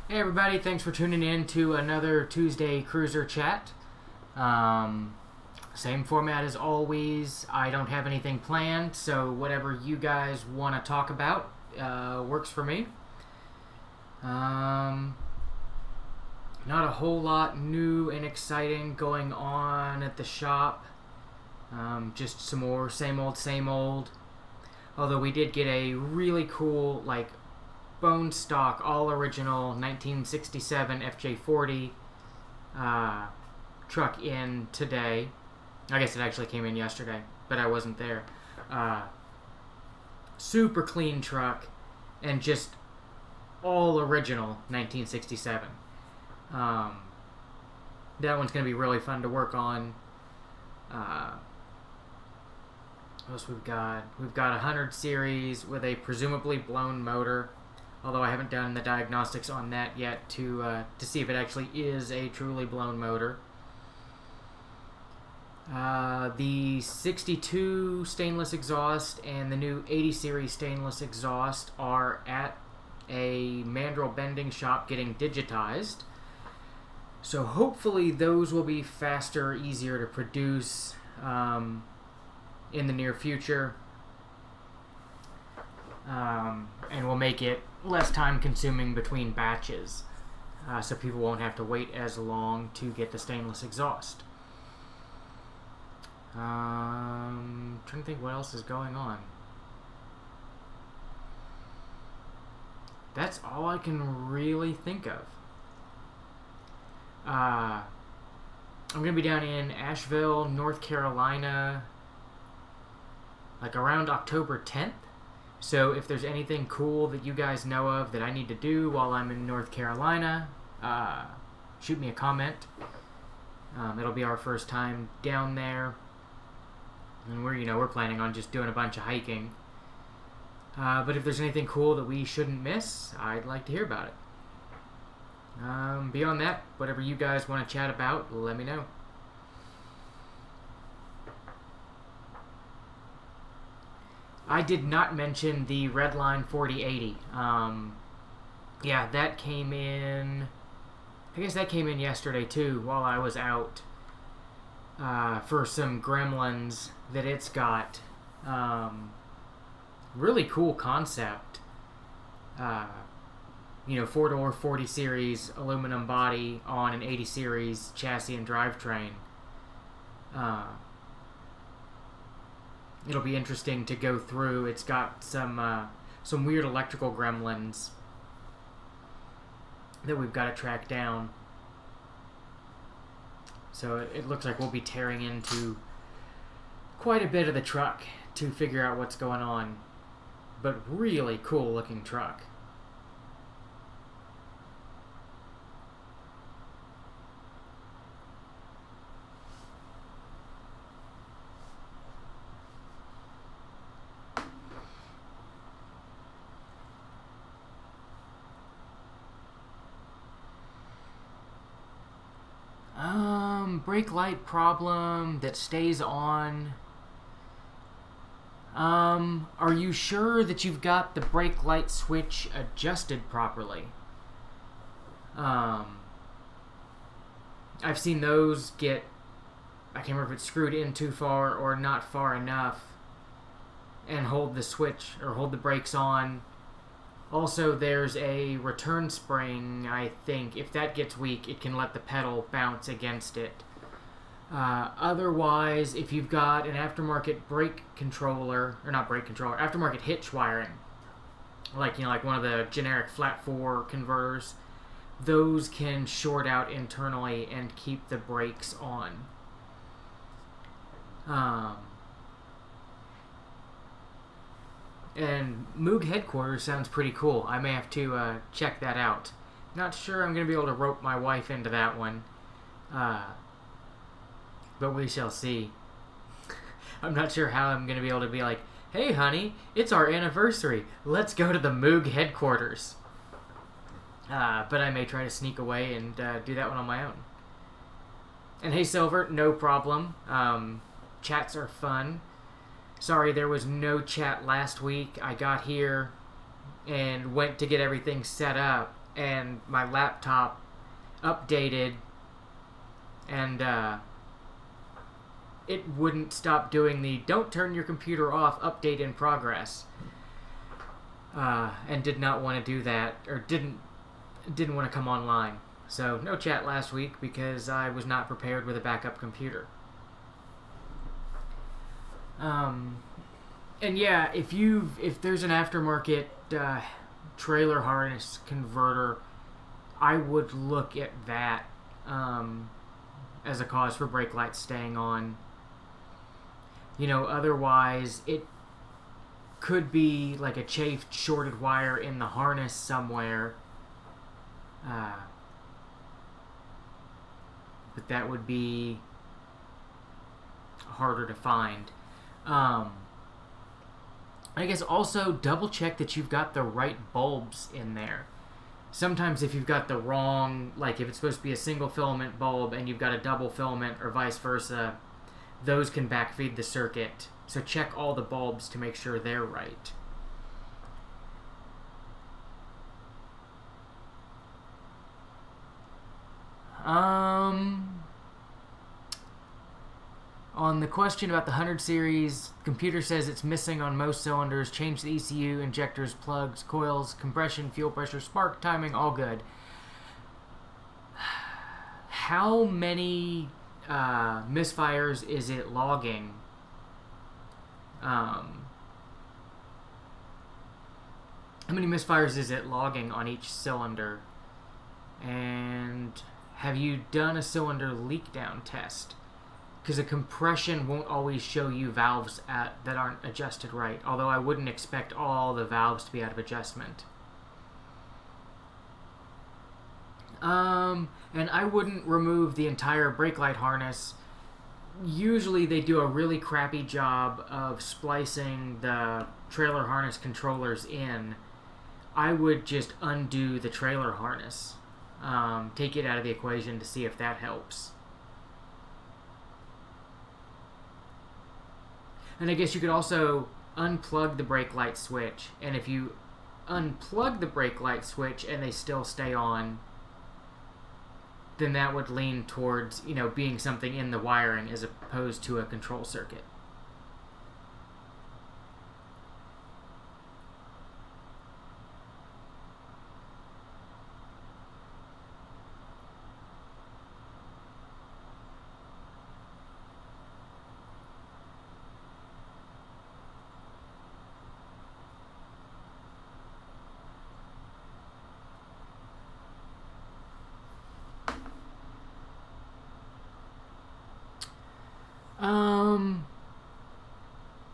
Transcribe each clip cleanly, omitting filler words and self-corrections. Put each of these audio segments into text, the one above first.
Hey everybody, thanks for tuning in to another Tuesday Cruiser Chat. Same format as always. I don't have anything planned, so whatever you guys want to talk about works for me. Not a whole lot new and exciting going on at the shop. Just some more same old, same old. Although we did get a really cool, bone stock, all original 1967 FJ40 truck in today. I guess it actually came in yesterday, but I wasn't there. Super clean truck, and just all original 1967. That one's going to be really fun to work on. What else we've got? We've got a 100 series with a presumably blown motor. Although I haven't done the diagnostics on that yet to see if it actually is a truly blown motor. The 62 stainless exhaust and the new 80 series stainless exhaust are at a mandrel bending shop getting digitized. So hopefully those will be faster, easier to produce in the near future. And will make it less time consuming between batches, so people won't have to wait as long to get the stainless exhaust. Trying to think what else is going on. That's all I can really think of. I'm going to be down in Asheville, North Carolina, around October 10th. So if there's anything cool that you guys know of that I need to do while I'm in North Carolina, shoot me a comment. It'll be our first time down there, and we're planning on just doing a bunch of hiking. But if there's anything cool that we shouldn't miss, I'd like to hear about it. Beyond that, whatever you guys want to chat about, let me know. I did not mention the Redline 4080. Yeah, that came in. I guess that came in yesterday too, while I was out for some gremlins that it's got. Really cool concept. 4-door 40 series aluminum body on an 80 series chassis and drivetrain. It'll be interesting to go through. It's got some weird electrical gremlins that we've got to track down. So it looks like we'll be tearing into quite a bit of the truck to figure out what's going on. But really cool looking truck. Brake light problem that stays on. Are you sure that you've got the brake light switch adjusted properly? I've seen those get, I can't remember if it's screwed in too far or not far enough, and hold the switch or hold the brakes on. Also, there's a return spring, I think. If that gets weak, it can let the pedal bounce against it. Otherwise, if you've got an aftermarket aftermarket hitch wiring, like one of the generic flat 4 converters, those can short out internally and keep the brakes on. And Moog headquarters sounds pretty cool. I may have to check that out. Not sure I'm going to be able to rope my wife into that one. But we shall see. I'm not sure how I'm going to be able to be like, hey honey, it's our anniversary. Let's go to the Moog headquarters. But I may try to sneak away and do that one on my own. And hey Silver, no problem. Chats are fun. Sorry there was no chat last week. I got here and went to get everything set up, and my laptop updated, and it wouldn't stop doing the "don't turn your computer off, update in progress," and did not want to do that, or didn't want to come online. So no chat last week because I was not prepared with a backup computer. And yeah, if there's an aftermarket trailer harness converter, I would look at that as a cause for brake lights staying on. Otherwise it could be like a chafed, shorted wire in the harness somewhere. But that would be harder to find. I guess also double check that you've got the right bulbs in there. Sometimes if you've got the wrong, like if it's supposed to be a single filament bulb and you've got a double filament or vice versa, those can backfeed the circuit. So check all the bulbs to make sure they're right. On the question about the 100 series, computer says it's missing on most cylinders. Change the ECU, injectors, plugs, coils, compression, fuel pressure, spark, timing, all good. How many misfires is it logging? How many misfires is it logging on each cylinder? And have you done a cylinder leak down test? Because a compression won't always show you valves that aren't adjusted right, although I wouldn't expect all the valves to be out of adjustment. And I wouldn't remove the entire brake light harness. Usually they do a really crappy job of splicing the trailer harness controllers in. I would just undo the trailer harness. Take it out of the equation to see if that helps. And I guess you could also unplug the brake light switch. And if you unplug the brake light switch and they still stay on, then that would lean towards, being something in the wiring as opposed to a control circuit.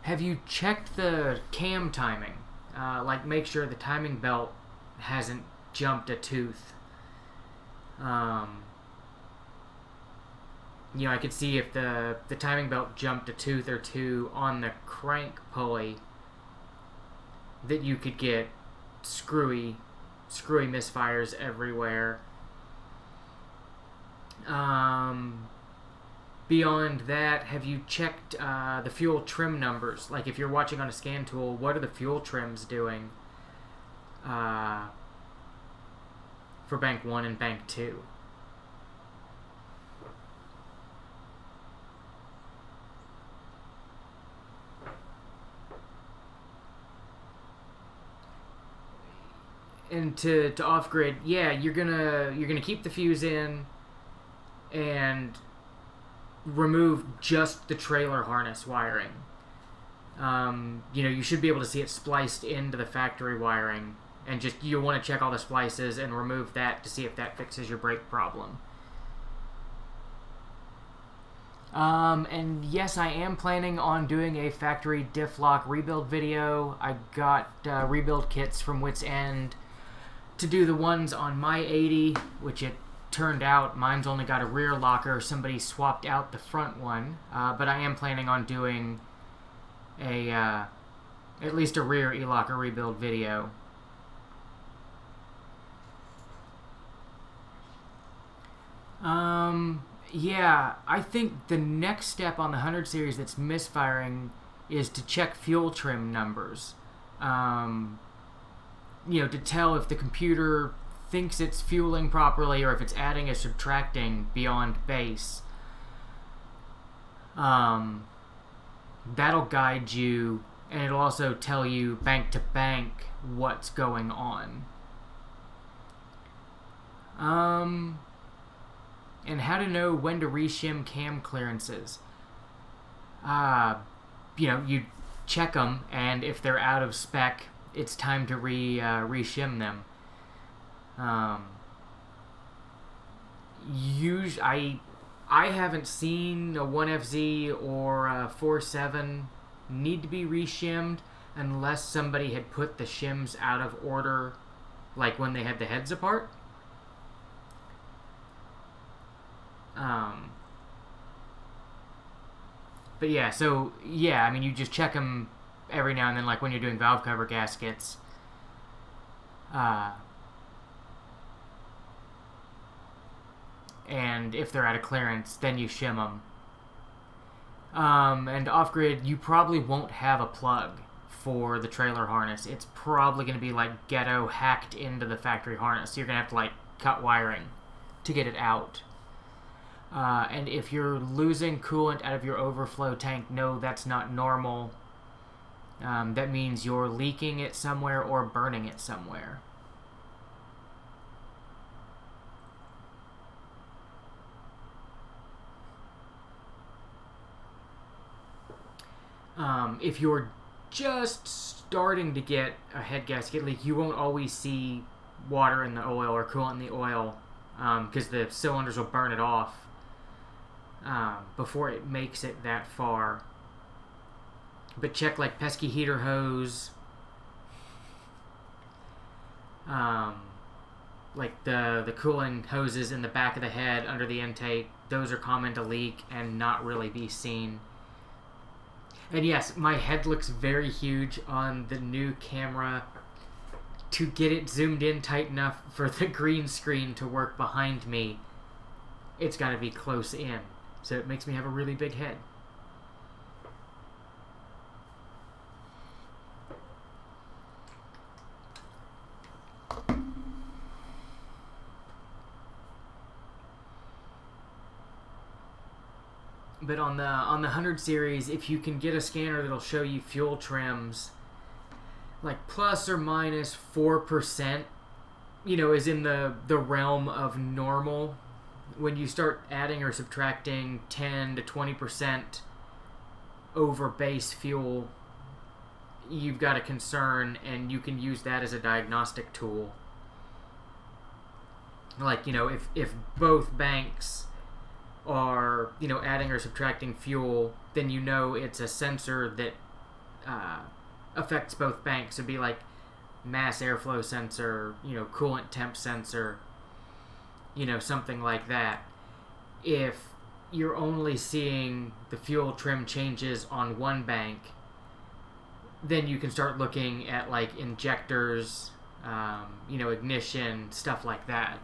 Have you checked the cam timing? Make sure the timing belt hasn't jumped a tooth. I could see if the timing belt jumped a tooth or two on the crank pulley, that you could get screwy misfires everywhere. Beyond that, have you checked the fuel trim numbers? Like if you're watching on a scan tool, what are the fuel trims doing for bank 1 and bank 2? And to off grid, yeah, you're gonna keep the fuse in and remove just the trailer harness wiring. You should be able to see it spliced into the factory wiring, and just you want to check all the splices and remove that to see if that fixes your brake problem. And yes, I am planning on doing a factory diff lock rebuild video. I got rebuild kits from Wits End to do the ones on my 80, which it turned out mine's only got a rear locker. Somebody swapped out the front one, but I am planning on doing at least a rear e-locker rebuild video. Yeah, I think the next step on the 100 series that's misfiring is to check fuel trim numbers. To tell if the computer thinks it's fueling properly, or if it's adding or subtracting beyond base, that'll guide you, and it'll also tell you bank to bank what's going on. And how to know when to reshim cam clearances. You check them, and if they're out of spec, it's time to reshim them. I haven't seen a 1FZ or a 4.7 need to be reshimmed unless somebody had put the shims out of order, like when they had the heads apart. But yeah, I mean, you just check them every now and then, like when you're doing valve cover gaskets. And if they're out of clearance, then you shim them. And off-grid, you probably won't have a plug for the trailer harness. It's probably going to be like ghetto hacked into the factory harness. So you're going to have to like cut wiring to get it out. And if you're losing coolant out of your overflow tank, no, that's not normal. That means you're leaking it somewhere or burning it somewhere. If you're just starting to get a head gasket leak, you won't always see water in the oil or coolant in the oil, because the cylinders will burn it off before it makes it that far. But check like pesky heater hose, like the cooling hoses in the back of the head under the intake. Those are common to leak and not really be seen. And yes, my head looks very huge on the new camera. To get it zoomed in tight enough for the green screen to work behind me, it's got to be close in. So it makes me have a really big head. But on the 100 series, if you can get a scanner that'll show you fuel trims, like plus or minus 4%, is in the realm of normal. When you start adding or subtracting 10 to 20% over base fuel, you've got a concern, and you can use that as a diagnostic tool. Like, if both banks are, adding or subtracting fuel, then it's a sensor that affects both banks. It'd be like mass airflow sensor, coolant temp sensor, something like that. If you're only seeing the fuel trim changes on one bank, then you can start looking at like injectors, ignition, stuff like that.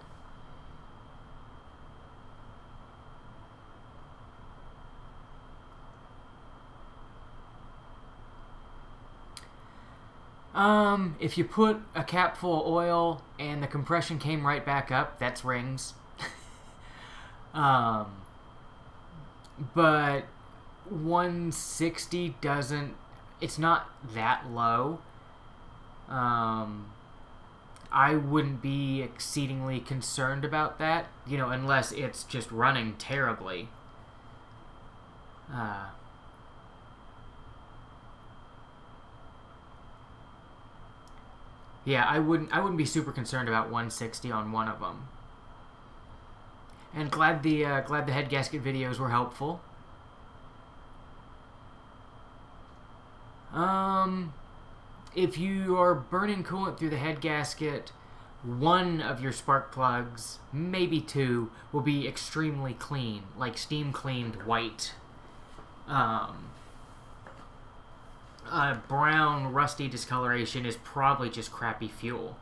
If you put a cap full of oil and the compression came right back up, that's rings. But 160 it's not that low. I wouldn't be exceedingly concerned about that, unless it's just running terribly. Yeah, I wouldn't be super concerned about 160 on one of them. And glad the head gasket videos were helpful. If you are burning coolant through the head gasket, one of your spark plugs, maybe two, will be extremely clean, like steam cleaned white. Brown rusty discoloration is probably just crappy fuel.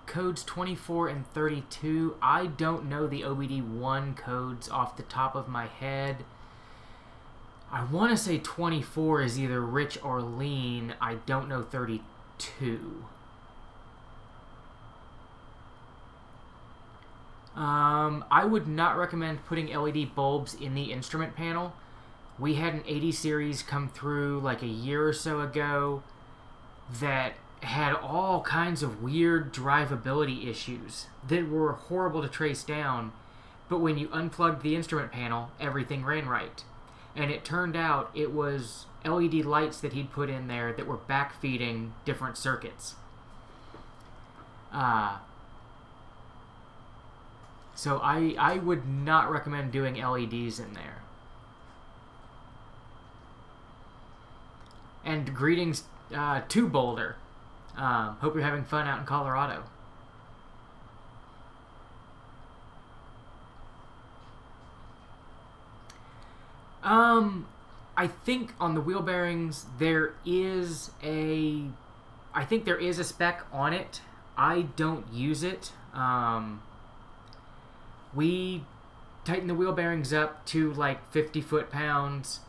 Codes 24 and 32. I don't know the OBD1 codes off the top of my head. I want to say 24 is either rich or lean. I don't know 32. I would not recommend putting LED bulbs in the instrument panel. We had an 80 series come through like a year or so ago that had all kinds of weird drivability issues that were horrible to trace down, but when you unplugged the instrument panel, everything ran right. And it turned out it was LED lights that he'd put in there that were backfeeding different circuits. So I would not recommend doing LEDs in there. And greetings to Boulder. Hope you're having fun out in Colorado. I think on the wheel bearings there is a spec on it. I don't use it. We tighten the wheel bearings up to like 50 foot-pounds,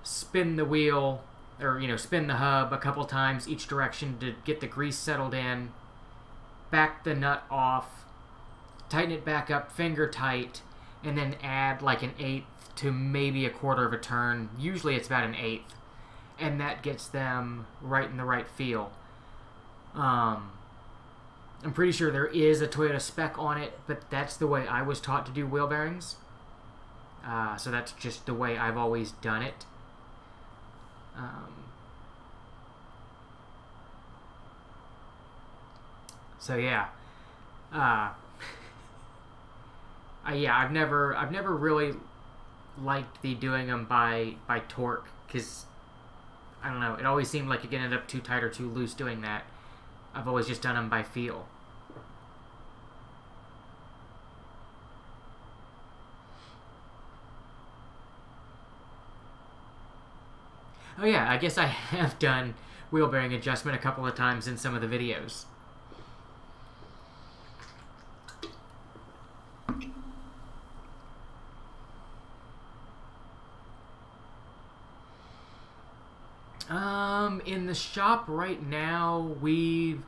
spin the wheel, or spin the hub a couple times each direction to get the grease settled in, back the nut off, tighten it back up finger tight, and then add like an eighth to maybe a quarter of a turn. Usually it's about an eighth, and that gets them right in the right feel. I'm pretty sure there is a Toyota spec on it, but that's the way I was taught to do wheel bearings. So that's just the way I've always done it. So yeah. I've never really liked the doing them by torque, because I don't know, it always seemed like it could end up too tight or too loose doing that. I've always just done them by feel. Oh yeah, I guess I have done wheel bearing adjustment a couple of times in some of the videos. In the shop right now, the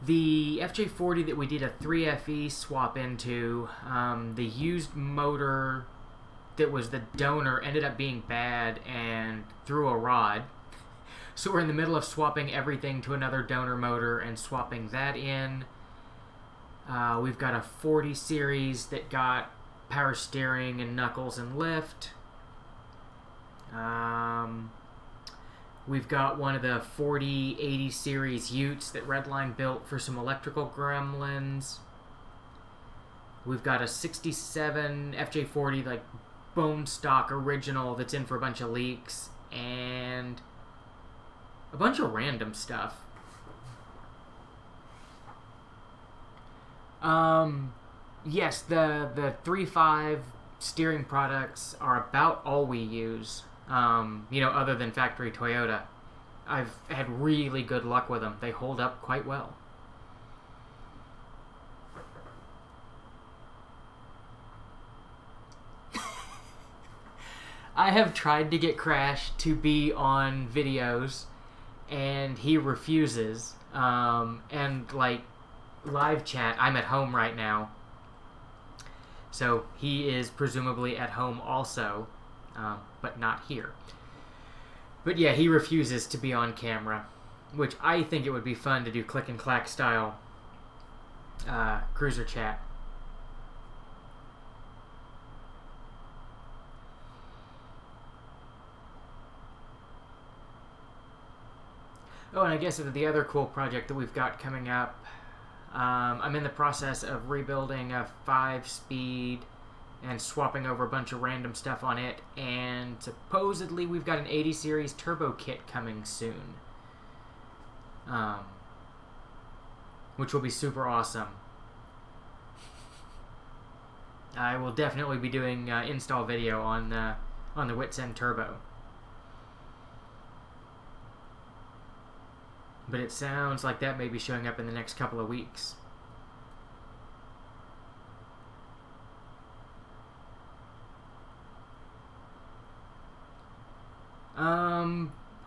FJ40 that we did a 3FE swap into, the used motor that was the donor ended up being bad and threw a rod. So we're in the middle of swapping everything to another donor motor and swapping that in. We've got a 40 series that got power steering and knuckles and lift. We've got one of the 4080 series Utes that Redline built for some electrical gremlins. We've got a 67 FJ40 like bone stock original that's in for a bunch of leaks, and a bunch of random stuff. Yes, the 3.5 steering products are about all we use. Other than factory Toyota. I've had really good luck with them. They hold up quite well. I have tried to get Crash to be on videos, and he refuses. And like live chat, I'm at home right now, so he is presumably at home also, but not here. But yeah, he refuses to be on camera, which I think it would be fun to do click and clack style cruiser chat. Oh, and I guess the other cool project that we've got coming up, I'm in the process of rebuilding a 5-speed and swapping over a bunch of random stuff on it, and supposedly we've got an 80 series turbo kit coming soon, which will be super awesome. I will definitely be doing install video on the Wits End Turbo. But it sounds like that may be showing up in the next couple of weeks.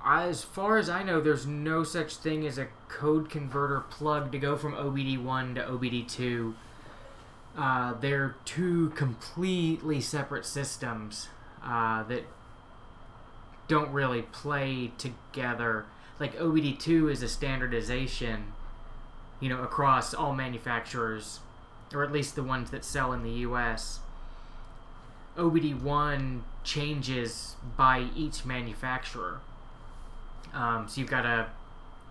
As far as I know, there's no such thing as a code converter plug to go from OBD1 to OBD2. They're two completely separate systems that don't really play together. Like OBD2 is a standardization, across all manufacturers, or at least the ones that sell in the US. OBD1 changes by each manufacturer. So you've got to,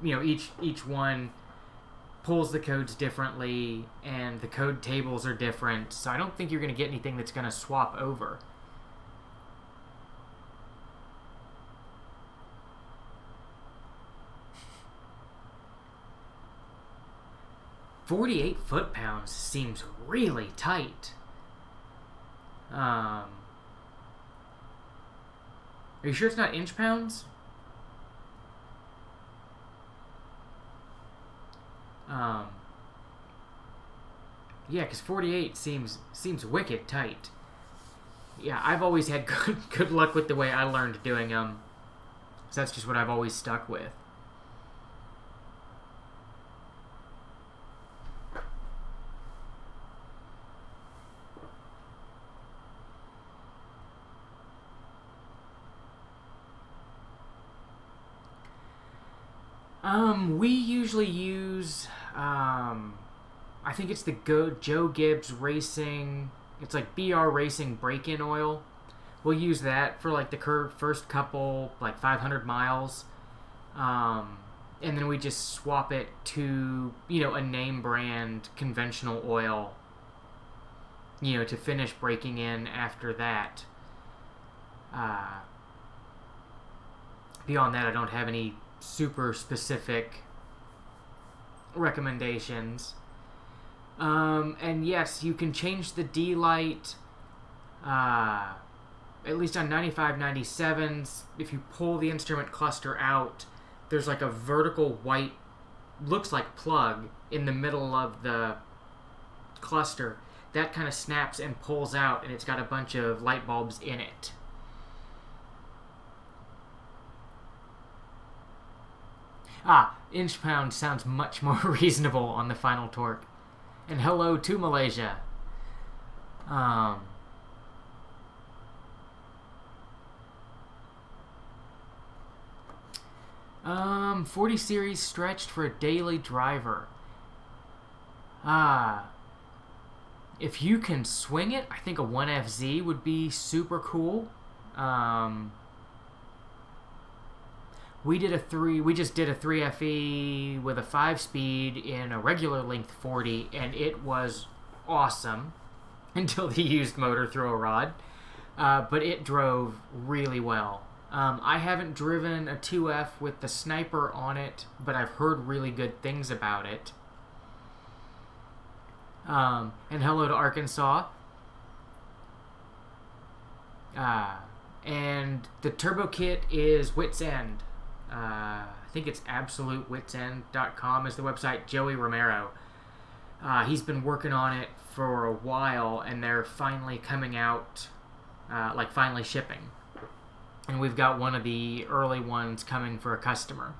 each one pulls the codes differently, and the code tables are different. So I don't think you're going to get anything that's going to swap over. "48 foot-pounds seems really tight." Are you sure it's not inch-pounds? Yeah, because 48 seems wicked tight. Yeah, I've always had good luck with the way I learned doing them. So that's just what I've always stuck with. We usually use, I think it's the Joe Gibbs Racing. It's like BR Racing break-in oil. We'll use that for like the first couple, like 500 miles. And then we just swap it to, a name brand conventional oil, to finish breaking in after that. Beyond that, I don't have any super specific recommendations. And yes, you can change the D-light, at least on 95, 97s. If you pull the instrument cluster out, there's like a vertical white, looks like plug in the middle of the cluster. That kind of snaps and pulls out, and it's got a bunch of light bulbs in it. Inch-pound sounds much more reasonable on the final torque. And hello to Malaysia. 40 series stretched for a daily driver. If you can swing it, I think a 1FZ would be super cool. We just did a 3FE with a 5-speed in a regular length 40, and it was awesome until the used motor threw a rod. But it drove really well. I haven't driven a 2F with the Sniper on it, but I've heard really good things about it. And hello to Arkansas. And the turbo kit is Wits End. I think it's absolutewitsend.com is the website. Joey Romero. He's been working on it for a while, and they're finally coming out, finally shipping. And we've got one of the early ones coming for a customer.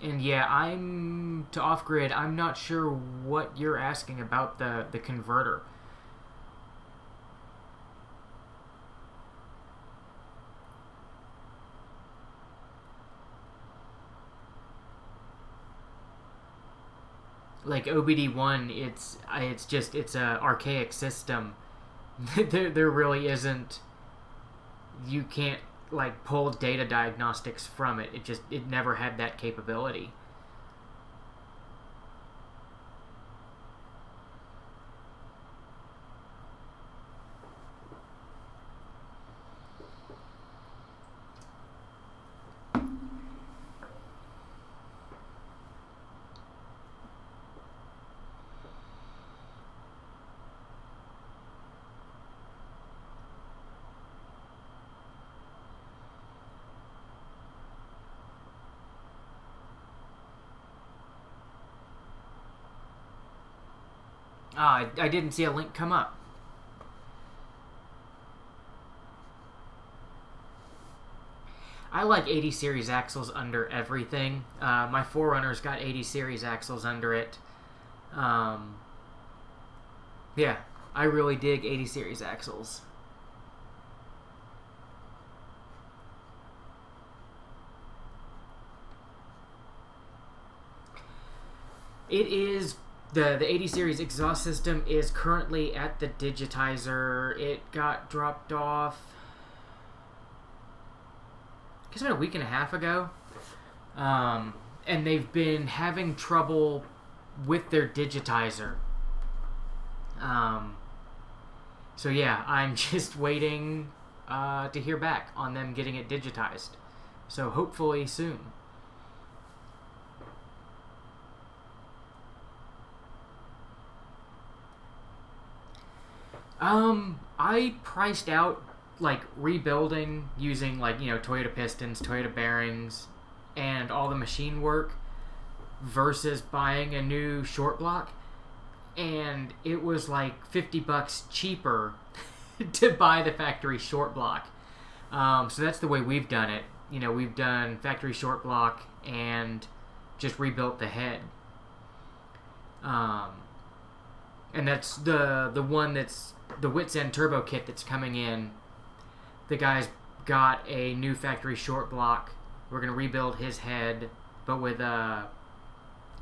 And yeah, to off-grid, I'm not sure what you're asking about the converter. Like OBD1, it's a archaic system. there really isn't. You can't pull data diagnostics from it. It never had that capability. I didn't see a link come up. I like 80 series axles under everything. My 4Runner's got 80 series axles under it. Yeah, I really dig 80 series axles. It is the 80 series exhaust system is currently at the digitizer. It got dropped off, I guess about a week and a half ago. And they've been having trouble with their digitizer. So yeah, I'm just waiting to hear back on them getting it digitized. So hopefully soon. I priced out like rebuilding using like, Toyota pistons, Toyota bearings, and all the machine work versus buying a new short block, and it was like $50 cheaper to buy the factory short block. So that's the way we've done it. We've done factory short block and just rebuilt the head. And that's the one that's the Wits End turbo kit that's coming in. The guy's got a new factory short block. We're going to rebuild his head, but with a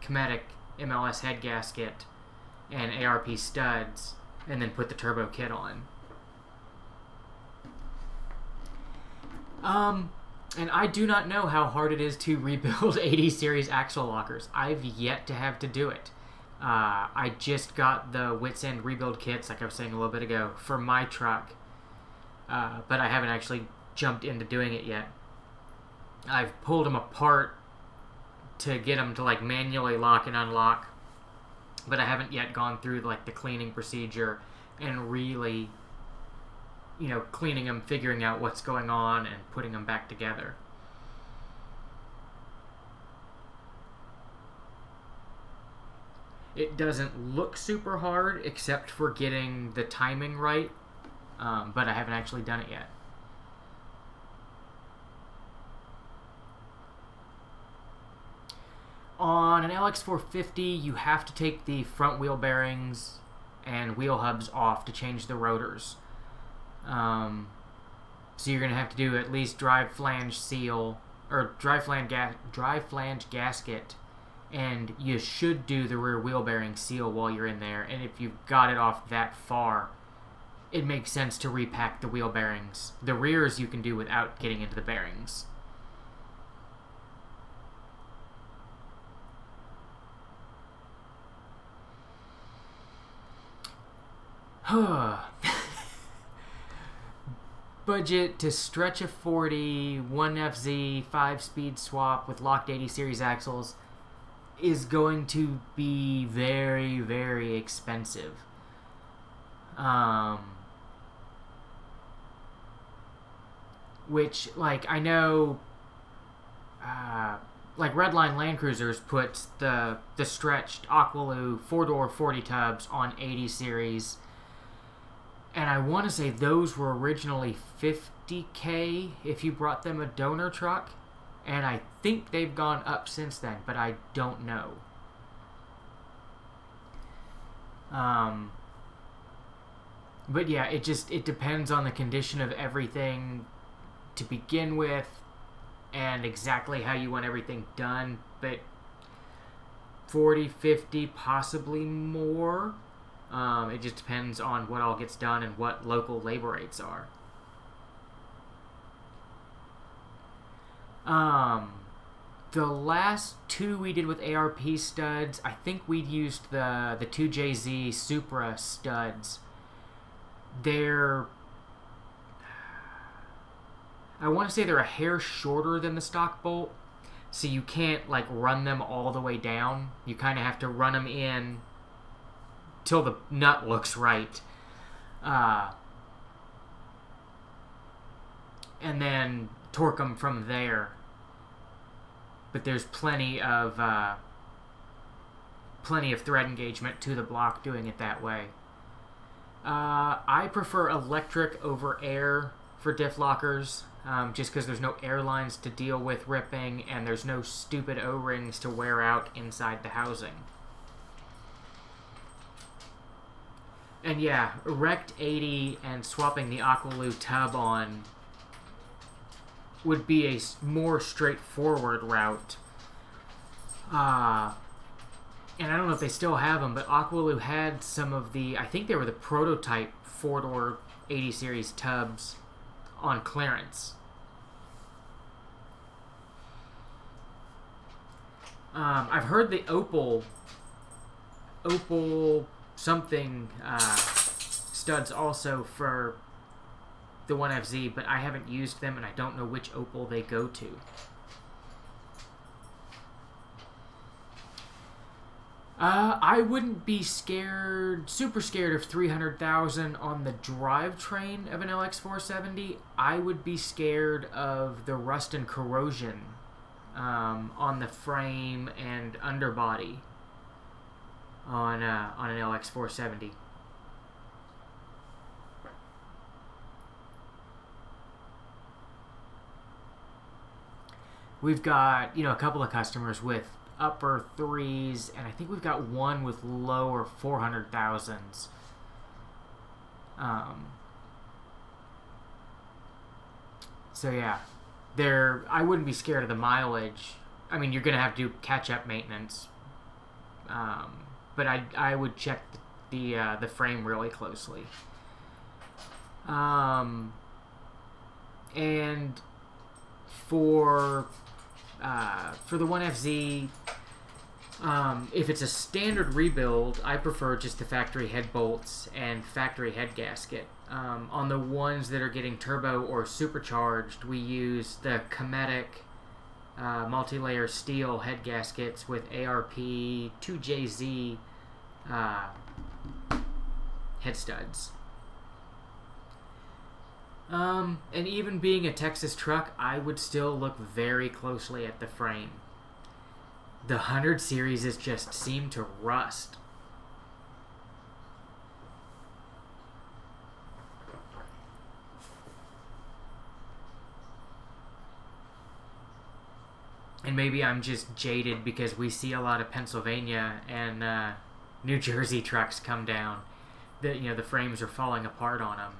Cometic MLS head gasket and ARP studs, and then put the turbo kit on. And I do not know how hard it is to rebuild 80 series axle lockers. I've yet to have to do it. I just got the Wits End rebuild kits, like I was saying a little bit ago, for my truck, but I haven't actually jumped into doing it yet. I've pulled them apart to get them to like manually lock and unlock, but I haven't yet gone through like the cleaning procedure and really, cleaning them, figuring out what's going on, and putting them back together. It doesn't look super hard, except for getting the timing right, but I haven't actually done it yet. On an LX450, you have to take the front wheel bearings and wheel hubs off to change the rotors. So you're going to have to do at least drive flange seal, or drive flange gasket, and you should do the rear wheel bearing seal while you're in there. And if you've got it off that far, it makes sense to repack the wheel bearings. The rears you can do without getting into the bearings. Budget to stretch a 40, 1FZ, 5-speed swap with locked 80 series axles is going to be very, very expensive. Which, like, I know, like Redline Land Cruisers puts the stretched Aqualoo 4-door 40 tubs on 80 series, and I want to say those were originally $50K if you brought them a donor truck, and I think they've gone up since then, but I don't know. But yeah, it depends on the condition of everything to begin with and exactly how you want everything done, but 40, 50, possibly more. It just depends on what all gets done and what local labor rates are. The last two we did with ARP studs, I think we'd used the 2JZ Supra studs. I want to say they're a hair shorter than the stock bolt, so you can't like run them all the way down. You kind of have to run them in till the nut looks right, and then torque them from there. But there's plenty of plenty of thread engagement to the block doing it that way. I prefer electric over air for diff lockers, just because there's no air lines to deal with ripping and there's no stupid O-rings to wear out inside the housing. And yeah, Rect 80 and swapping the Aqualoo tub on would be a more straightforward route. And I don't know if they still have them, but Aqualoo had some of the, I think they were the prototype 4-door 80 series tubs on clearance. I've heard the Opal something studs also for the 1FZ, but I haven't used them and I don't know which Opal they go to. I wouldn't be super scared of 300,000 on the drivetrain of an LX470. I would be scared of the rust and corrosion on the frame and underbody on an LX470. We've got, a couple of customers with upper 3s, and I think we've got one with lower 400,000s. So yeah, I wouldn't be scared of the mileage. I mean, you're gonna have to do catch-up maintenance, but I would check the frame really closely. And for the 1FZ, if it's a standard rebuild, I prefer just the factory head bolts and factory head gasket. On the ones that are getting turbo or supercharged, we use the Cometic multi-layer steel head gaskets with ARP 2JZ head studs. And even being a Texas truck, I would still look very closely at the frame. The 100 series just seem to rust. And maybe I'm just jaded because we see a lot of Pennsylvania and New Jersey trucks come down. The frames are falling apart on them.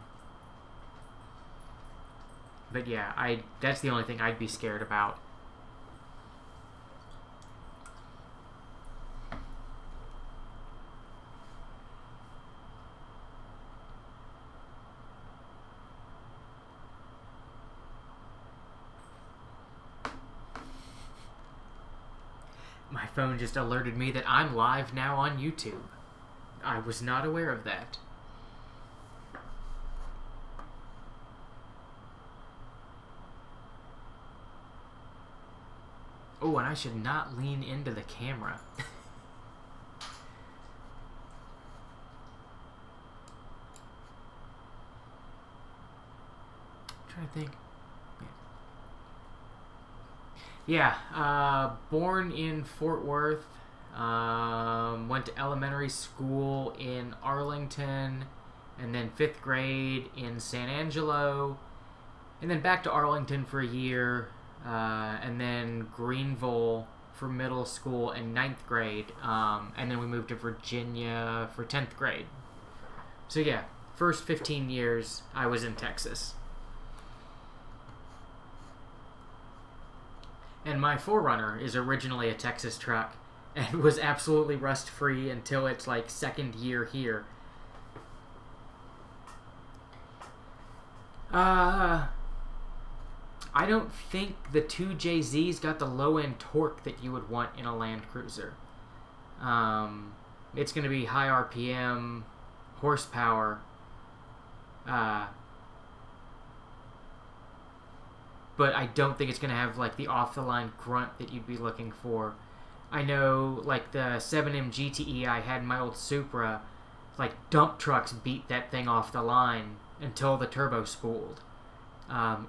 But yeah, that's the only thing I'd be scared about. My phone just alerted me that I'm live now on YouTube. I was not aware of that. Oh, and I should not lean into the camera. I'm trying to think. Yeah, born in Fort Worth. Went to elementary school in Arlington, and then 5th grade in San Angelo, and then back to Arlington for a year. And then Greenville for middle school and 9th grade, and then we moved to Virginia for 10th grade. So yeah, first 15 years I was in Texas. And my 4Runner is originally a Texas truck and was absolutely rust-free until its second year here. I don't think the 2JZ's got the low-end torque that you would want in a Land Cruiser. It's going to be high RPM, horsepower, but I don't think it's going to have the off-the-line grunt that you'd be looking for. I know the 7M GTE I had in my old Supra, dump trucks beat that thing off the line until the turbo spooled.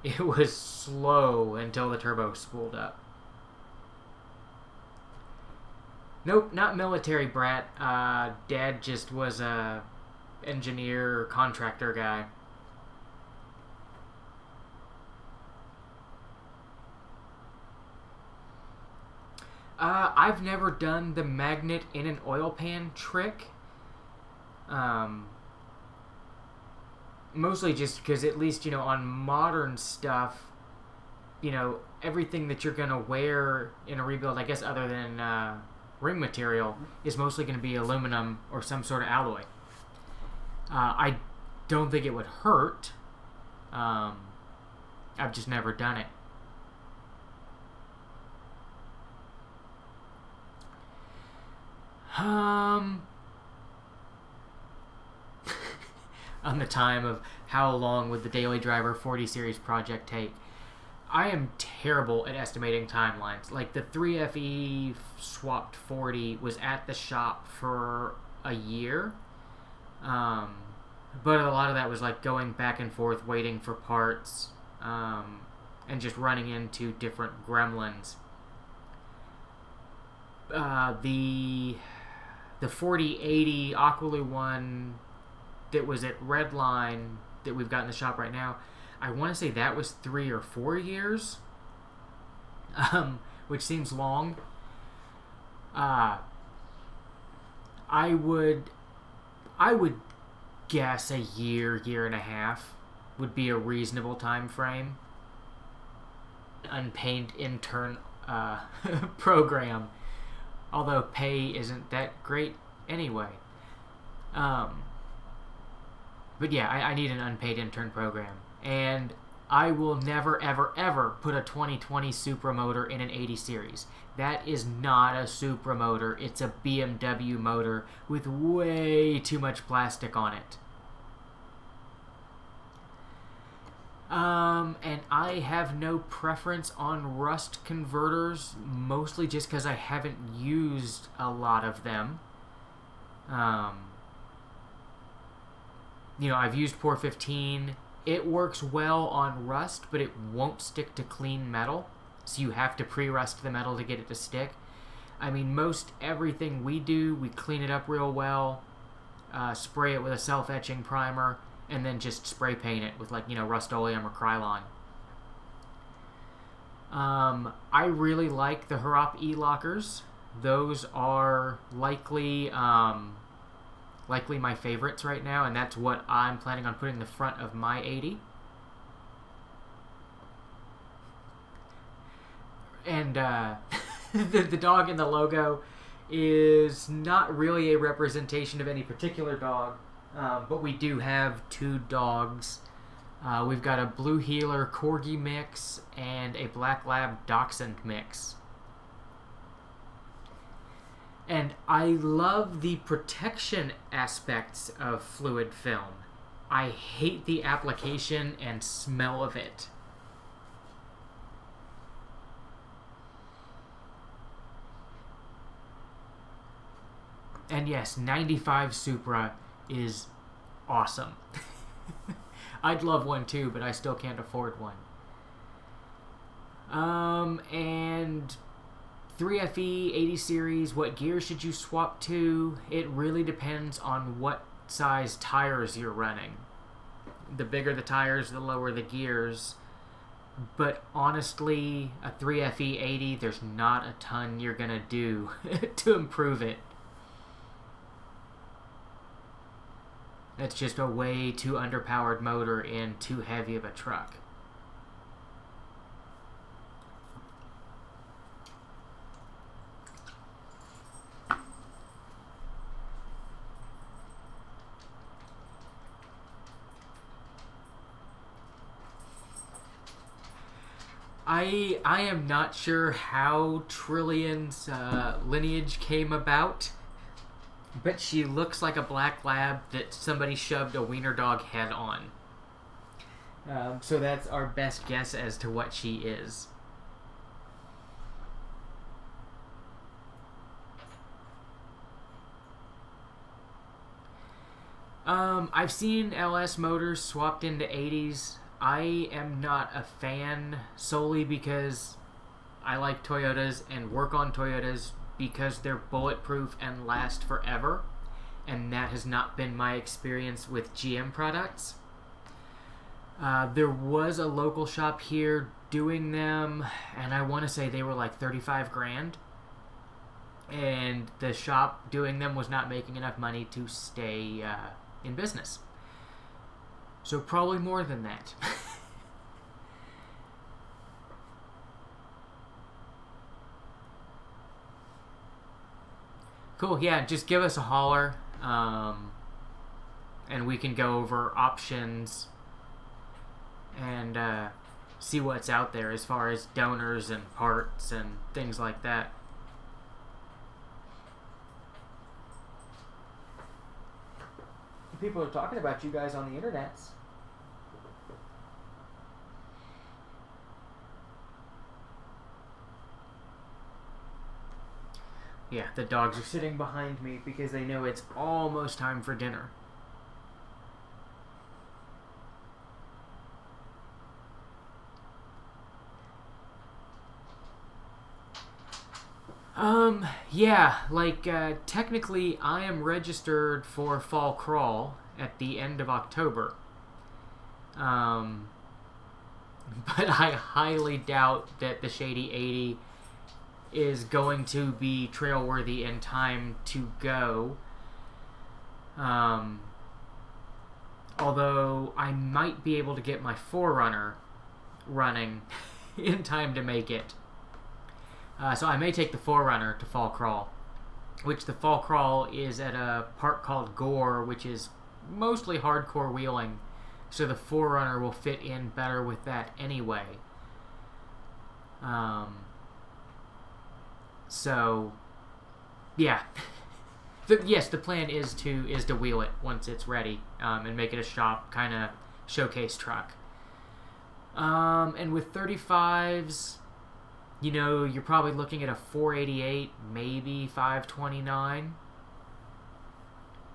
It was slow until the turbo spooled up. Nope, not military brat. Dad just was a engineer, contractor guy. I've never done the magnet in an oil pan trick. Mostly just because, at least, on modern stuff, everything that you're going to wear in a rebuild, I guess, other than ring material, is mostly going to be aluminum or some sort of alloy. I don't think it would hurt. I've just never done it. On the time of how long would the Daily Driver 40 series project take, I am terrible at estimating timelines. Like, the 3FE swapped 40 was at the shop for a year. But a lot of that was like going back and forth, waiting for parts, and just running into different gremlins. The 4080 Aqualoo one that was at Redline that we've got in the shop right now, I want to say that was 3 or 4 years, which seems long. I would guess a year and a half would be a reasonable time frame. Unpaid intern program, although pay isn't that great anyway. But yeah, I need an unpaid intern program. And I will never, ever, ever put a 2020 Supra motor in an 80 series. That is not a Supra motor. It's a BMW motor with way too much plastic on it. And I have no preference on rust converters, mostly just because I haven't used a lot of them. I've used Pour 15. It works well on rust, but it won't stick to clean metal, so you have to pre-rust the metal to get it to stick. I mean, most everything we do, we clean it up real well, spray it with a self-etching primer, and then just spray paint it with, Rust-Oleum or Krylon. I really like the Harop E-Lockers. Those are likely my favorites right now, and that's what I'm planning on putting in the front of my 80. And the dog in the logo is not really a representation of any particular dog, but we do have 2 dogs. We've got a Blue Heeler Corgi mix and a Black Lab Dachshund mix. And I love the protection aspects of fluid film. I hate the application and smell of it. And yes, 95 Supra is awesome. I'd love one too, but I still can't afford one. And 3FE 80 series, what gear should you swap to? It really depends on what size tires you're running. The bigger the tires, the lower the gears. But honestly, a 3FE 80, there's not a ton you're gonna do to improve it. It's just a way too underpowered motor in too heavy of a truck. I am not sure how Trillion's lineage came about, but she looks like a black lab that somebody shoved a wiener dog head on. So that's our best guess as to what she is. I've seen LS motors swapped into 80s. I am not a fan solely because I like Toyotas and work on Toyotas, because they're bulletproof and last forever, and that has not been my experience with GM products. There was a local shop here doing them, and I want to say they were like 35 grand. And the shop doing them was not making enough money to stay in business. So probably more than that. Cool, yeah, just give us a holler, and we can go over options and see what's out there as far as donors and parts and things like that. People are talking about you guys on the internets. Yeah, the dogs are sitting behind me because they know it's almost time for dinner. Yeah, like, technically I am registered for Fall Crawl at the end of October. But I highly doubt that the Shady 80 is going to be trail worthy in time to go. Although I might be able to get my Forerunner running in time to make it. So I may take the Forerunner to Fall Crawl, which the Fall Crawl is at a park called Gore, which is mostly hardcore wheeling, so the Forerunner will fit in better with that anyway. So, yeah. Yes, the plan is to wheel it once it's ready, and make it a shop kind of showcase truck. And with 35s, you know, you're probably looking at a 488, maybe 529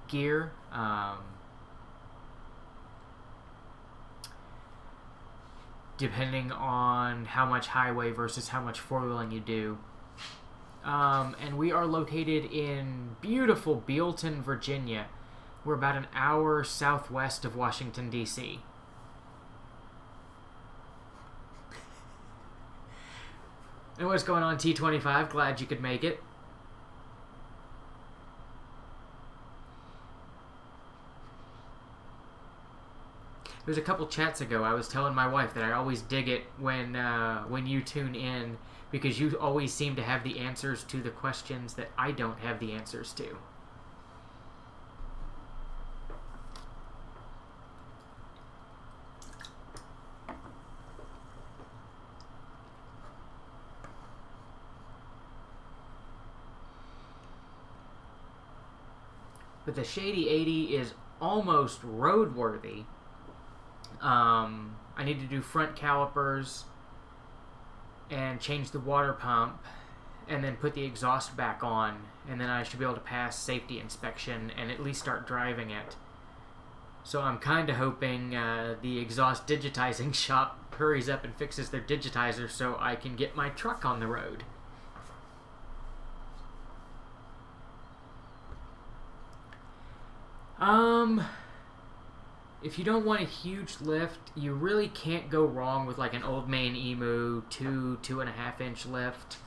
gear. Depending on how much highway versus how much four-wheeling you do. And we are located in beautiful Bealton, Virginia. We're about an hour southwest of Washington, D.C. And what's going on, T25? Glad you could make it. It was a couple chats ago. I was telling my wife that I always dig it when you tune in, because you always seem to have the answers to the questions that I don't have the answers to. But the Shady 80 is almost roadworthy. I need to do front calipers and change the water pump and then put the exhaust back on, and then I should be able to pass safety inspection and at least start driving it. So I'm kind of hoping the exhaust digitizing shop hurries up and fixes their digitizer so I can get my truck on the road. If you don't want a huge lift, you really can't go wrong with like an Old Main Emu 2.5 inch lift.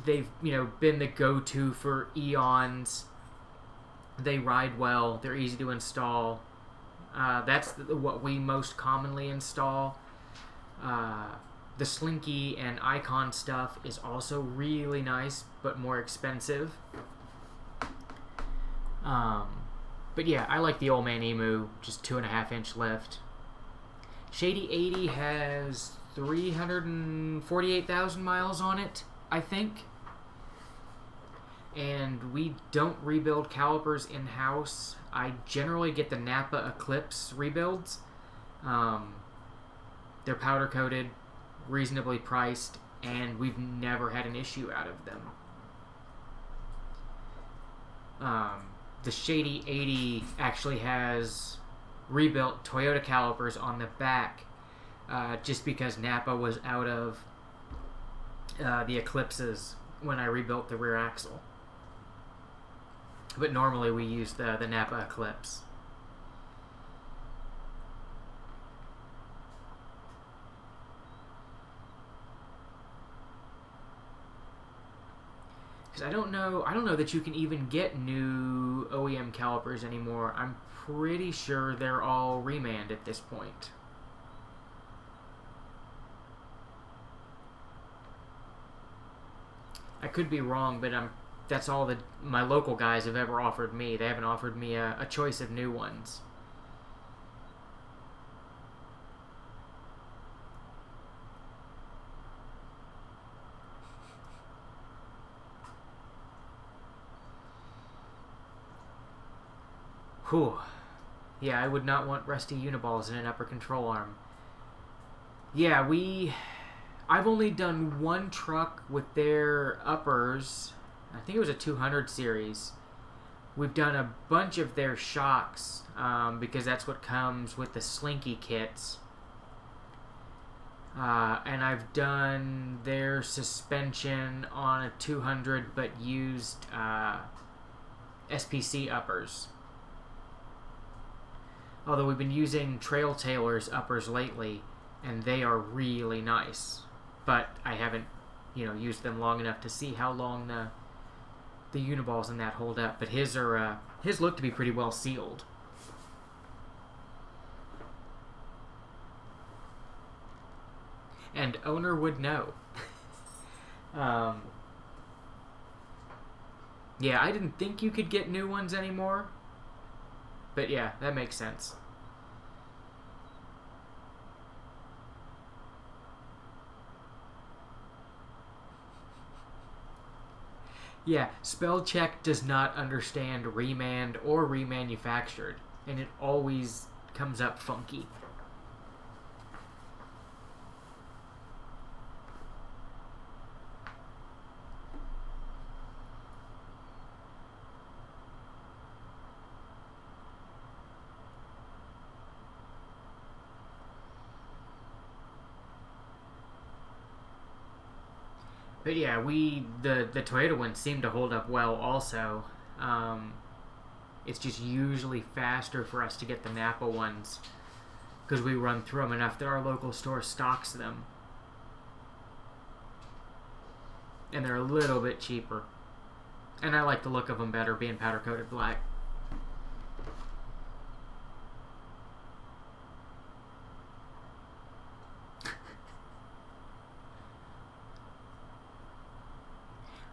They've, been the go-to for eons. They ride well. They're easy to install. That's what we most commonly install. The Slinky and Icon stuff is also really nice, but more expensive. But yeah, I like the Old Man Emu, just 2.5 inch lift. Shady 80 has 348,000 miles on it, I think. And we don't rebuild calipers in-house. I generally get the Napa Eclipse rebuilds. They're powder coated, reasonably priced, and we've never had an issue out of them. The Shady 80 actually has rebuilt Toyota calipers on the back, just because Napa was out of the eclipses when I rebuilt the rear axle. But normally we use the Napa Eclipse. Because I don't know that you can even get new OEM calipers anymore. I'm pretty sure they're all reman at this point. I could be wrong, but that's all that my local guys have ever offered me. They haven't offered me a choice of new ones. Whew. Yeah, I would not want rusty uniballs in an upper control arm. Yeah, I've only done one truck with their uppers. I think it was a 200 series. We've done a bunch of their shocks because that's what comes with the Slinky kits. And I've done their suspension on a 200 but used SPC uppers. Although we've been using Trail Tailor's uppers lately, and they are really nice. But I haven't, used them long enough to see how long the uniballs in that hold up. But his look to be pretty well sealed. And owner would know. Yeah, I didn't think you could get new ones anymore. But yeah, that makes sense. Yeah, spell check does not understand remanned or remanufactured, and it always comes up funky. But yeah, the Toyota ones seem to hold up well also. It's just usually faster for us to get the Napa ones because we run through them enough that our local store stocks them. And they're a little bit cheaper. And I like the look of them better being powder coated black.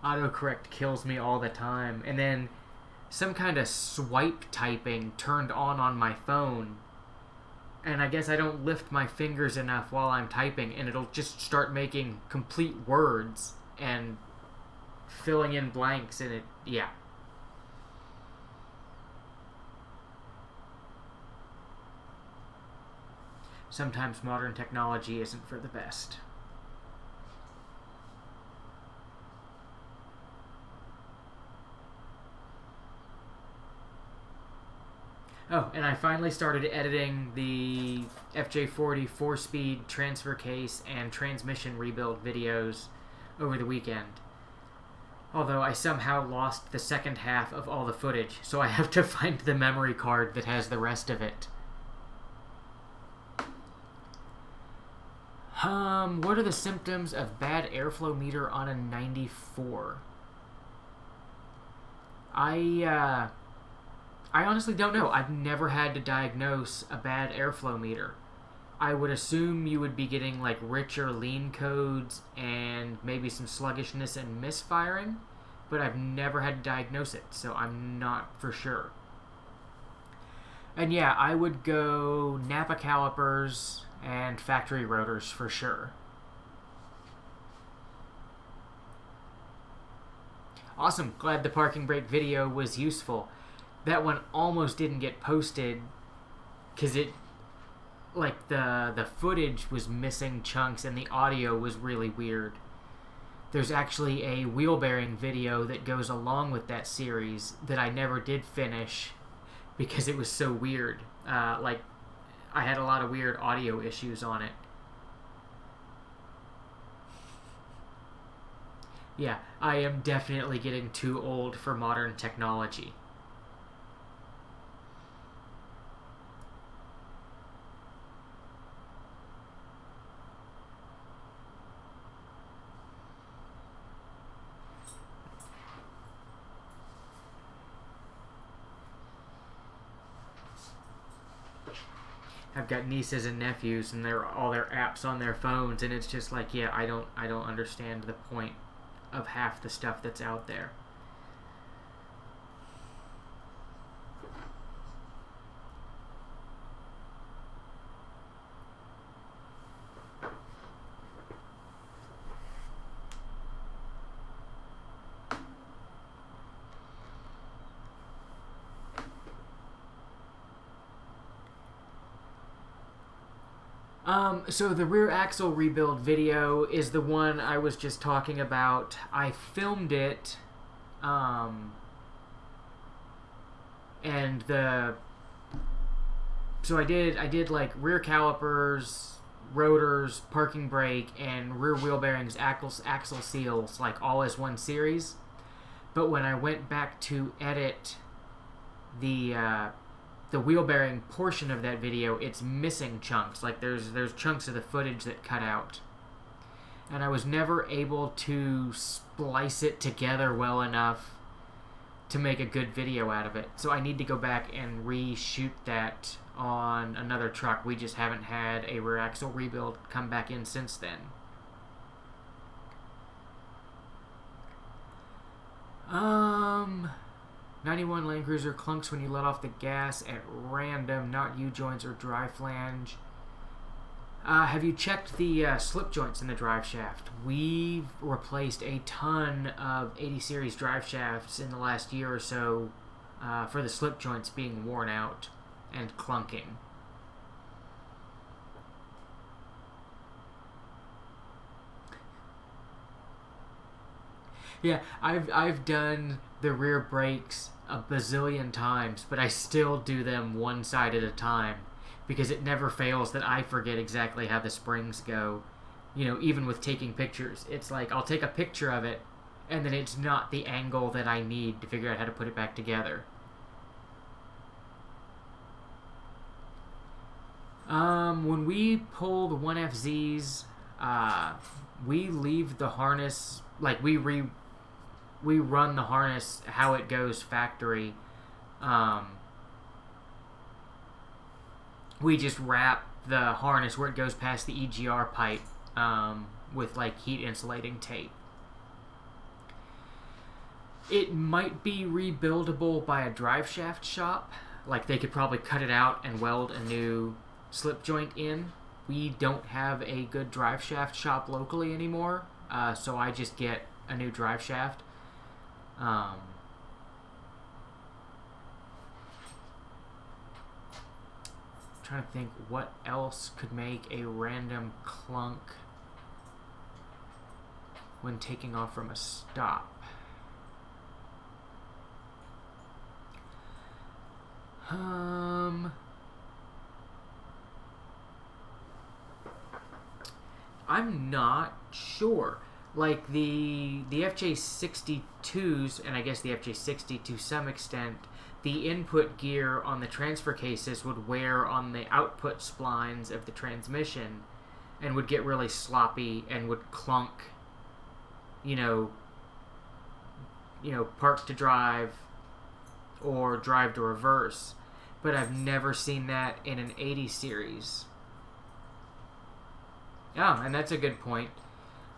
Autocorrect kills me all the time. And then some kind of swipe typing turned on my phone. And I guess I don't lift my fingers enough while I'm typing, and it'll just start making complete words and filling in blanks, and yeah. Sometimes modern technology isn't for the best. Oh, and I finally started editing the FJ40 4-speed transfer case and transmission rebuild videos over the weekend. Although I somehow lost the second half of all the footage, so I have to find the memory card that has the rest of it. What are the symptoms of bad airflow meter on a 94? I honestly don't know. I've never had to diagnose a bad airflow meter. I would assume you would be getting like richer lean codes and maybe some sluggishness and misfiring, but I've never had to diagnose it, so I'm not for sure. And yeah, I would go Napa calipers and factory rotors for sure. Awesome. Glad the parking brake video was useful. That one almost didn't get posted because the footage was missing chunks and the audio was really weird. There's actually a wheel bearing video that goes along with that series that I never did finish because it was so weird. I had a lot of weird audio issues on it. Yeah, I am definitely getting too old for modern technology. I've got nieces and nephews, and they're all their apps on their phones, and it's just like, yeah, I don't understand the point of half the stuff that's out there. So the rear axle rebuild video is the one I was just talking about. I filmed it, and I did like rear calipers, rotors, parking brake, and rear wheel bearings, axle seals, like all as one series. But when I went back to edit the wheel bearing portion of that video, it's missing chunks. Like there's chunks of the footage that cut out, and I was never able to splice it together well enough to make a good video out of it. So I need to go back and reshoot that on another truck. We just haven't had a rear axle rebuild come back in since then. 91 Land Cruiser clunks when you let off the gas at random, not U-joints or drive flange. Have you checked the slip joints in the drive shaft? We've replaced a ton of 80 series drive shafts in the last year or so for the slip joints being worn out and clunking. Yeah, I've done the rear brakes a bazillion times, but I still do them one side at a time because it never fails that I forget exactly how the springs go. You know, even with taking pictures, it's like I'll take a picture of it and then it's not the angle that I need to figure out how to put it back together. When we pull the 1FZs, we leave the harness, like we run the harness how it goes factory. We just wrap the harness where it goes past the EGR pipe with like heat insulating tape. It might be rebuildable by a drive shaft shop. Like they could probably cut it out and weld a new slip joint in. We don't have a good drive shaft shop locally anymore, so I just get a new drive shaft. Trying to think what else could make a random clunk when taking off from a stop. I'm not sure. Like the FJ62s, and I guess the FJ60 to some extent, the input gear on the transfer cases would wear on the output splines of the transmission and would get really sloppy and would clunk, park to drive or drive to reverse. But I've never seen that in an 80 series. Oh, and that's a good point.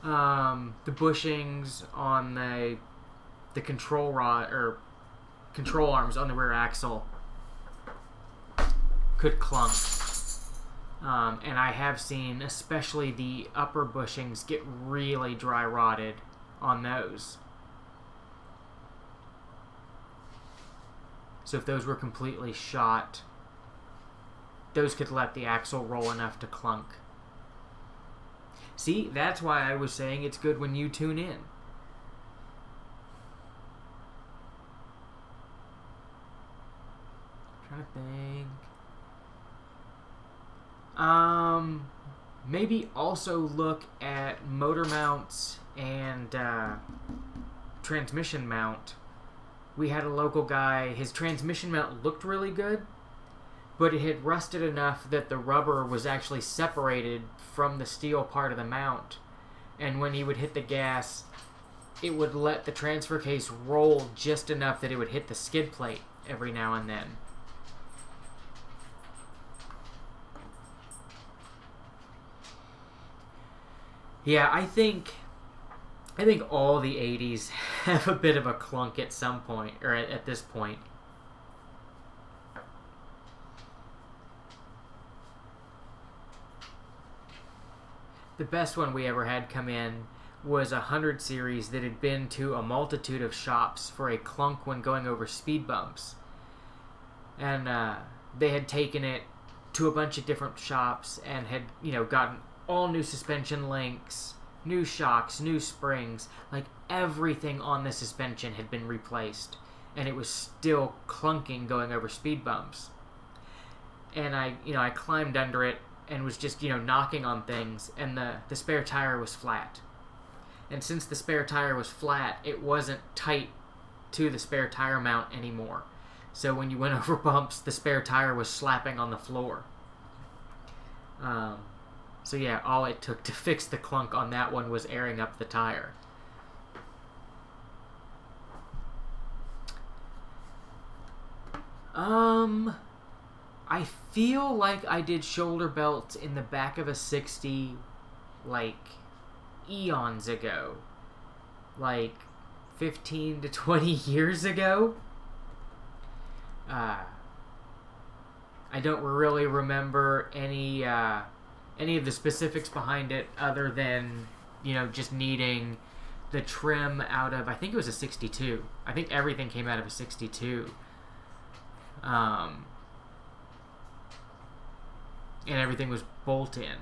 The bushings on the control rod or control arms on the rear axle could clunk. And I have seen especially the upper bushings get really dry rotted on those. So if those were completely shot, those could let the axle roll enough to clunk. See, that's why I was saying it's good when you tune in. I'm trying to think. Maybe also look at motor mounts and transmission mount. We had a local guy, his transmission mount looked really good, but it had rusted enough that the rubber was actually separated from the steel part of the mount. And when he would hit the gas, it would let the transfer case roll just enough that it would hit the skid plate every now and then. Yeah, I think all the 80s have a bit of a clunk at some point, or at this point. The best one we ever had come in was a 100 series that had been to a multitude of shops for a clunk when going over speed bumps. And they had taken it to a bunch of different shops and had, gotten all new suspension links, new shocks, new springs. Like, everything on the suspension had been replaced. And it was still clunking going over speed bumps. And I climbed under it and was just, knocking on things, and the spare tire was flat. And since the spare tire was flat, it wasn't tight to the spare tire mount anymore. So when you went over bumps, the spare tire was slapping on the floor. So yeah, all it took to fix the clunk on that one was airing up the tire. I feel like I did shoulder belts in the back of a 60, like, eons ago. Like, 15 to 20 years ago. I don't really remember any of the specifics behind it other than, just needing the trim out of, I think it was a 62. I think everything came out of a 62. And everything was bolt in.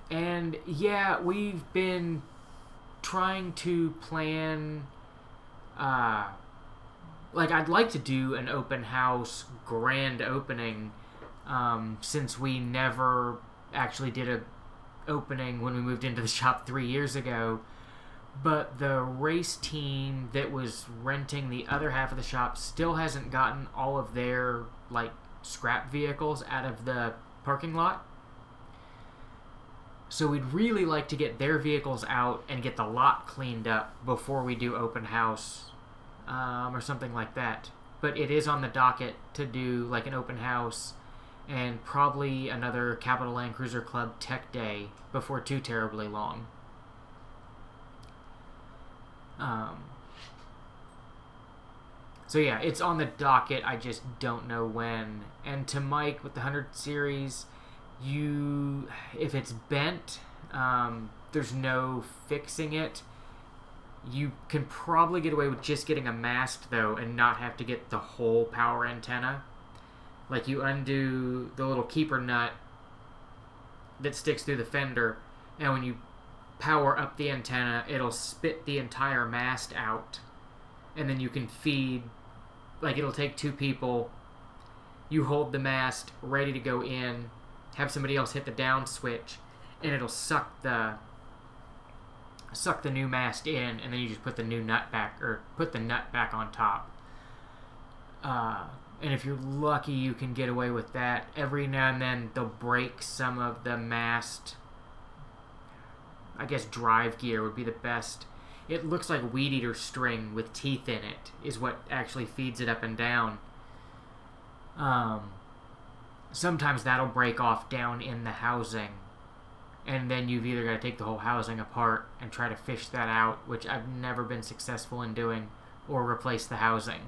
And yeah, we've been trying to plan, like, I'd like to do an open house grand opening, since we never actually did a opening when we moved into the shop 3 years ago. But the race team that was renting the other half of the shop still hasn't gotten all of their, like, scrap vehicles out of the parking lot. So we'd really like to get their vehicles out and get the lot cleaned up before we do open house, or something like that. But it is on the docket to do, like, an open house and probably another Capital Land Cruiser Club Tech Day before too terribly long. So yeah, it's on the docket. I just don't know when. And to Mike with the 100 series, if it's bent, there's no fixing it. You can probably get away with just getting a mast though, and not have to get the whole power antenna. Like, you undo the little keeper nut that sticks through the fender, and when you power up the antenna, it'll spit the entire mast out, and then you can feed, like, it'll take two people, you hold the mast ready to go in, have somebody else hit the down switch, and it'll suck the new mast in, and then you just put the new nut back, or put the nut back on top. And if you're lucky, you can get away with that. Every now and then they'll break some of the mast, I guess drive gear would be the best. It looks like weed eater string with teeth in it is what actually feeds it up and down. Sometimes that'll break off down in the housing, and then you've either got to take the whole housing apart and try to fish that out, which I've never been successful in doing, or replace the housing.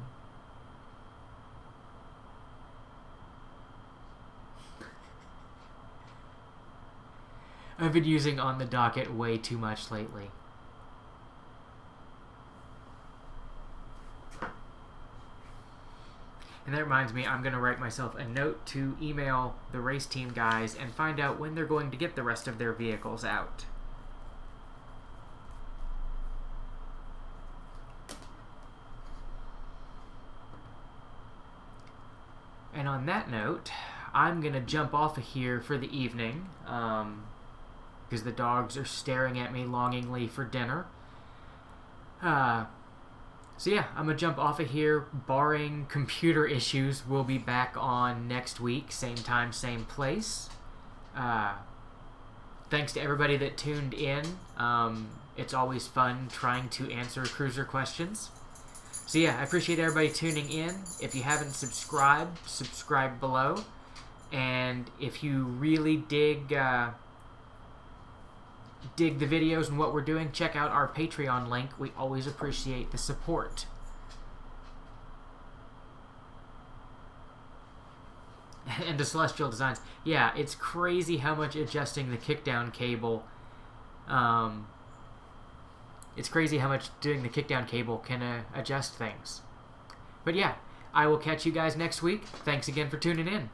I've been using on the docket way too much lately. And that reminds me, I'm going to write myself a note to email the race team guys and find out when they're going to get the rest of their vehicles out. And on that note, I'm going to jump off of here for the evening, because the dogs are staring at me longingly for dinner. So yeah, I'm going to jump off of here. Barring computer issues, we'll be back on next week, same time, same place. Thanks to everybody that tuned in. It's always fun trying to answer cruiser questions. So yeah, I appreciate everybody tuning in. If you haven't subscribed, subscribe below. And if you really dig the videos and what we're doing, check out our Patreon link. We always appreciate the support. And the Celestial Designs. Yeah, it's crazy how much adjusting the kickdown cable. It's crazy how much doing the kickdown cable can adjust things. But yeah, I will catch you guys next week. Thanks again for tuning in.